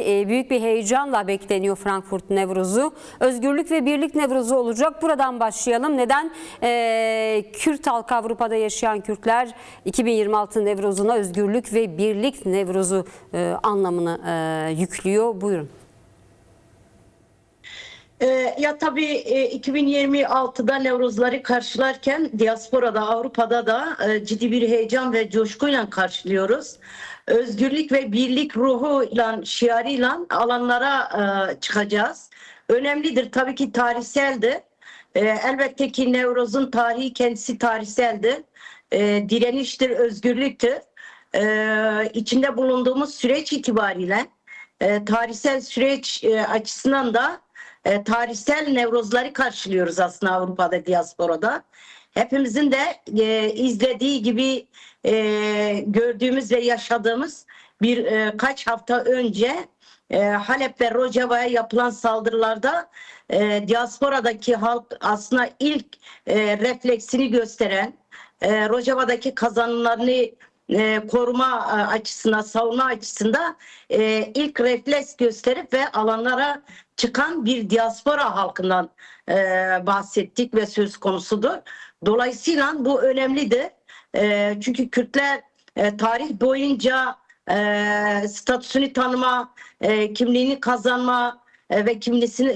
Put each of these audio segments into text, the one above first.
büyük bir heyecanla bekleniyor Frankfurt Nevrozu. Özgürlük ve Birlik Nevrozu olacak. Buradan başlayalım. Neden Kürt halkı, Avrupa'da yaşayan Kürtler 2026 Nevrozuna Özgürlük ve Birlik Nevrozu anlamını yüklüyor? Buyurun. Ya tabii 2026'da Nevrozları karşılarken diasporada, Avrupa'da da ciddi bir heyecan ve coşkuyla karşılıyoruz. Özgürlük ve birlik ruhuyla, şiarıyla alanlara çıkacağız. Önemlidir, tabii ki tarihseldi. Elbette ki Nevroz'un tarihi kendisi tarihseldi. Direniştir, özgürlüktür. İçinde bulunduğumuz süreç itibariyle tarihsel süreç açısından da tarihsel Nevrozları karşılıyoruz aslında Avrupa'da, diasporada. Hepimizin de izlediği gibi gördüğümüz ve yaşadığımız birkaç hafta önce Halep ve Rojava'ya yapılan saldırılarda diasporadaki halk aslında ilk refleksini gösteren, Rojava'daki kazanımlarını koruma açısından, savunma açısından ilk refleks gösterip ve alanlara çıkan bir diaspora halkından bahsettik ve söz konusudur. Dolayısıyla bu önemlidir. Çünkü Kürtler tarih boyunca statüsünü tanıma, kimliğini kazanma ve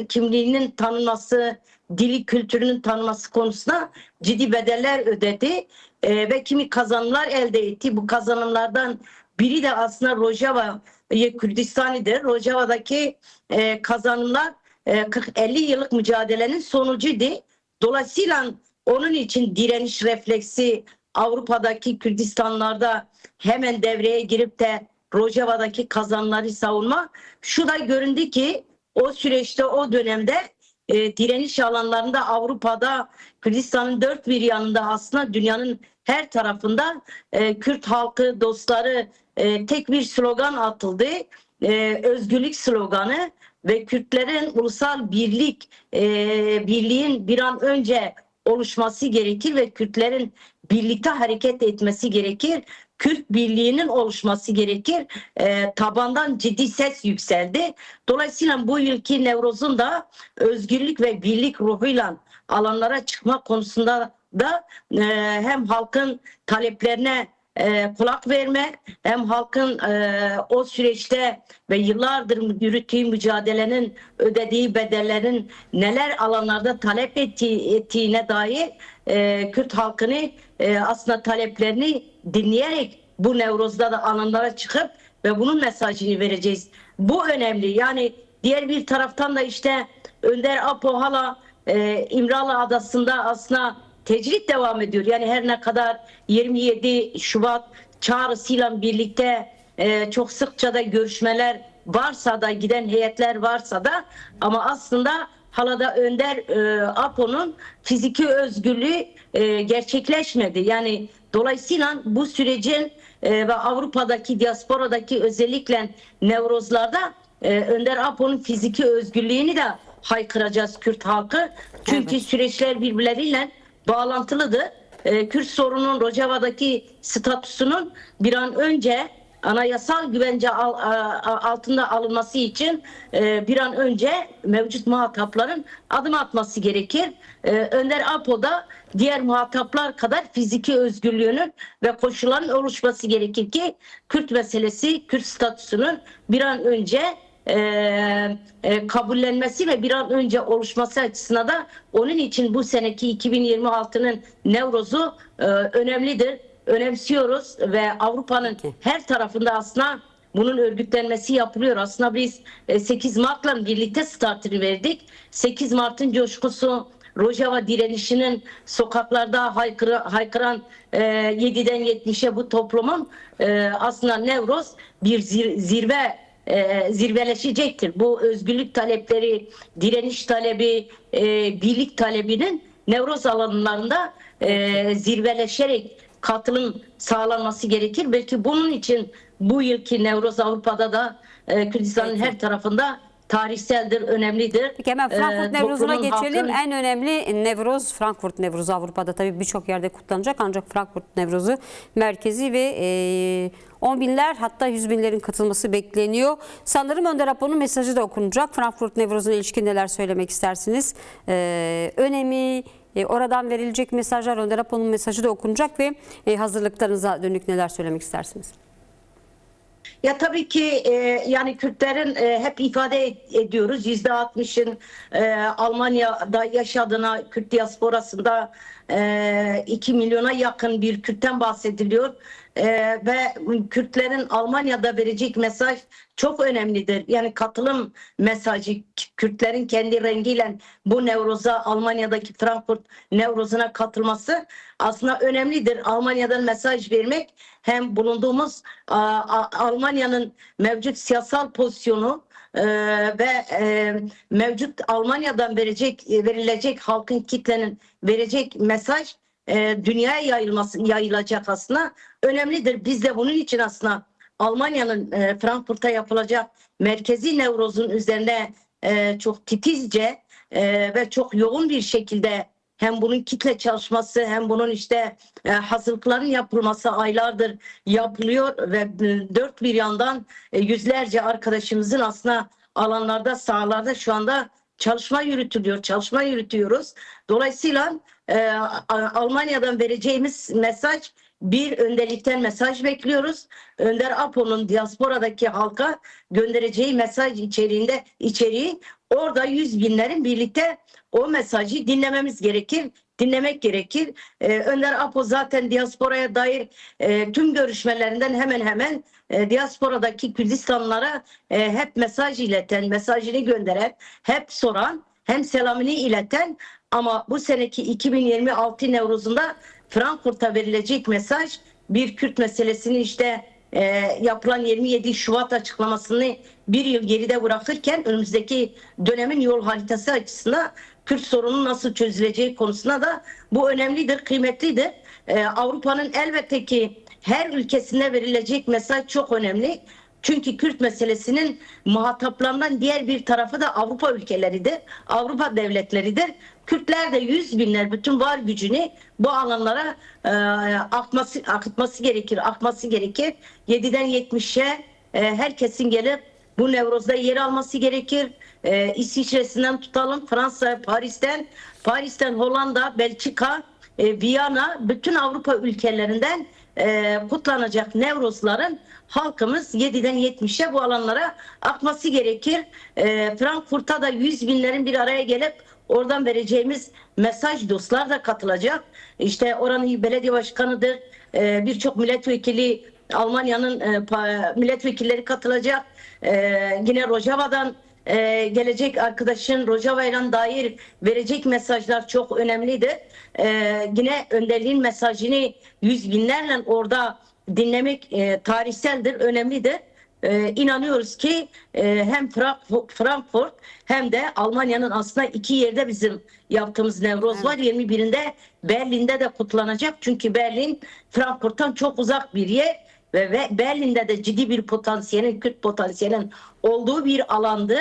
kimliğinin tanınması, dili, kültürünün tanınması konusunda ciddi bedeller ödedi ve kimi kazanımlar elde etti. Bu kazanımlardan biri de aslında Rojava Kürdistani'dir. Rojava'daki kazanımlar 40-50 yıllık mücadelenin sonucuydu. Dolayısıyla onun için direniş refleksi Avrupa'daki Kürdistanlarda hemen devreye girip de Rojava'daki kazanımları savunma. Şu da göründü ki o süreçte, o dönemde direniş alanlarında Avrupa'da, Kürdistan'ın dört bir yanında, aslında dünyanın her tarafında Kürt halkı, dostları tek bir slogan atıldı. Özgürlük sloganı ve Kürtlerin ulusal birliğin bir an önce oluşması gerekir ve Kürtlerin birlikte hareket etmesi gerekir. Kürt birliğinin oluşması gerekir. Tabandan ciddi ses yükseldi. Dolayısıyla bu yılki Nevroz'un da özgürlük ve birlik ruhuyla alanlara çıkma konusunda da hem halkın taleplerine kulak verme, hem halkın o süreçte ve yıllardır yürüttüğü mücadelenin ödediği bedellerin neler alanlarda talep ettiğine dair Kürt halkını aslında taleplerini dinleyerek bu Nevroz'da da alanlara çıkıp ve bunun mesajını vereceğiz. Bu önemli. Yani diğer bir taraftan da işte Önder Apo hala İmralı Adası'nda aslında tecrit devam ediyor. Yani her ne kadar 27 Şubat çağrısıyla birlikte çok sıkça da görüşmeler varsa da, giden heyetler varsa da, ama aslında hala da Önder Apo'nun fiziki özgürlüğü gerçekleşmedi. Yani dolayısıyla bu sürecin ve Avrupa'daki, diasporadaki özellikle Nevrozlarda Önder Apo'nun fiziki özgürlüğünü de haykıracağız Kürt halkı. Çünkü evet, süreçler birbirleriyle bağlantılıdır. Kürt sorunun Rojava'daki statüsünün bir an önce anayasal güvence altında alınması için bir an önce mevcut muhatapların adım atması gerekir. Önder Apo da diğer muhataplar kadar fiziki özgürlüğünün ve koşulların oluşması gerekir ki Kürt meselesi, Kürt statüsünün bir an önce kabullenmesi ve bir an önce oluşması açısından da onun için bu seneki 2026'nın Nevroz'u önemlidir. Önemsiyoruz ve Avrupa'nın her tarafında aslında bunun örgütlenmesi yapılıyor. Aslında biz 8 Mart'la birlikte startını verdik. 8 Mart'ın coşkusu, Rojava direnişinin sokaklarda haykıran 7'den 70'e bu toplumun aslında Nevroz bir zirveleşecektir. Bu özgürlük talepleri, direniş talebi, birlik talebinin Nevroz alanlarında zirveleşerek katılım sağlanması gerekir. Belki bunun için bu yılki Nevroz Avrupa'da da Kürdistan'ın her tarafında tarihseldir, önemlidir. Peki hemen Frankfurt Nevrozu'na Toplumun, geçelim. halkın- En önemli Nevroz Frankfurt Nevrozu. Avrupa'da tabii birçok yerde kutlanacak ancak Frankfurt Nevrozu merkezi ve 10 binler hatta 100 binlerin katılması bekleniyor. Sanırım Önder Apo'nun mesajı da okunacak. Frankfurt Nevrozu'na ilişkin neler söylemek istersiniz? Önemi, oradan verilecek mesajlar, Önder Apo'nun mesajı da okunacak ve hazırlıklarınıza dönük neler söylemek istersiniz? Ya tabii ki yani Kürtlerin hep ifade ediyoruz %60'ın Almanya'da yaşadığına, Kürt diasporasında 2 milyona yakın bir Kürt'ten bahsediliyor. Ve Kürtlerin Almanya'da verecek mesaj çok önemlidir. Yani katılım mesajı, Kürtlerin kendi rengiyle bu Nevroz'a, Almanya'daki Frankfurt Nevroz'una katılması aslında önemlidir. Almanya'dan mesaj vermek hem bulunduğumuz Almanya'nın mevcut siyasal pozisyonu ve mevcut Almanya'dan verilecek halkın, kitlenin verecek mesaj dünyaya yayılacak aslında önemlidir. Biz de bunun için aslında Almanya'nın Frankfurt'ta yapılacak merkezi Nevroz'un üzerine çok titizce ve çok yoğun bir şekilde hem bunun kitle çalışması hem bunun işte hazırlıkların yapılması aylardır yapılıyor ve dört bir yandan yüzlerce arkadaşımızın aslında alanlarda, sahalarda şu anda çalışma yürütüyoruz. Dolayısıyla Almanya'dan vereceğimiz mesaj, bir önderlikten mesaj bekliyoruz. Önder Apo'nun diasporadaki halka göndereceği mesaj içeriği orada 100 binlerin birlikte o mesajı dinlemek gerekir. Önder Apo zaten diasporaya dair tüm görüşmelerinden hemen hemen diasporadaki Kürdistanlılara hep mesaj ileten, mesajını gönderen, hep soran, hem selamını ileten, ama bu seneki 2026 Nevruz'unda Frankfurt'a verilecek mesaj bir Kürt meselesini işte yapılan 27 Şubat açıklamasını bir yıl geride bırakırken önümüzdeki dönemin yol haritası açısından Kürt sorunun nasıl çözüleceği konusunda da bu önemlidir, kıymetlidir. Avrupa'nın elbette ki her ülkesine verilecek mesaj çok önemli. Çünkü Kürt meselesinin muhataplarından diğer bir tarafı da Avrupa ülkeleridir, Avrupa devletleridir. Kürtler de 100 binler bütün var gücünü bu alanlara akıtması gerekir. 7'den 70'e herkesin gelip bu Nevroz'da yer alması gerekir. İsviçre'sinden tutalım, Fransa, Paris'ten Hollanda, Belçika, Viyana, bütün Avrupa ülkelerinden kutlanacak Nevrozların halkımız 7'den 70'e bu alanlara akması gerekir. Frankfurt'a da 100 binlerin bir araya gelip oradan vereceğimiz mesaj, dostlar da katılacak. İşte oranın belediye başkanıdır, birçok milletvekili, Almanya'nın milletvekilleri katılacak. Yine Rojava'dan gelecek arkadaşın Rojava'ya dair verecek mesajlar çok önemlidir. Yine önderliğin mesajını 100 binlerle orada dinlemek tarihseldir, önemlidir. İnanıyoruz ki hem Frankfurt hem de Almanya'nın aslında iki yerde bizim yaptığımız Nevroz var. 21'inde Berlin'de de kutlanacak. Çünkü Berlin Frankfurt'tan çok uzak bir yer ve Berlin'de de ciddi bir Kürt potansiyelin olduğu bir alandı.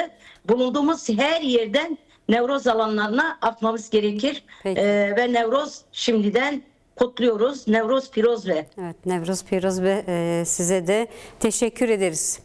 Bulunduğumuz her yerden Nevroz alanlarına akmamız gerekir. Ve Nevroz şimdiden kutluyoruz. Nevroz Piroz ve. Evet, Nevroz Piroz ve size de teşekkür ederiz.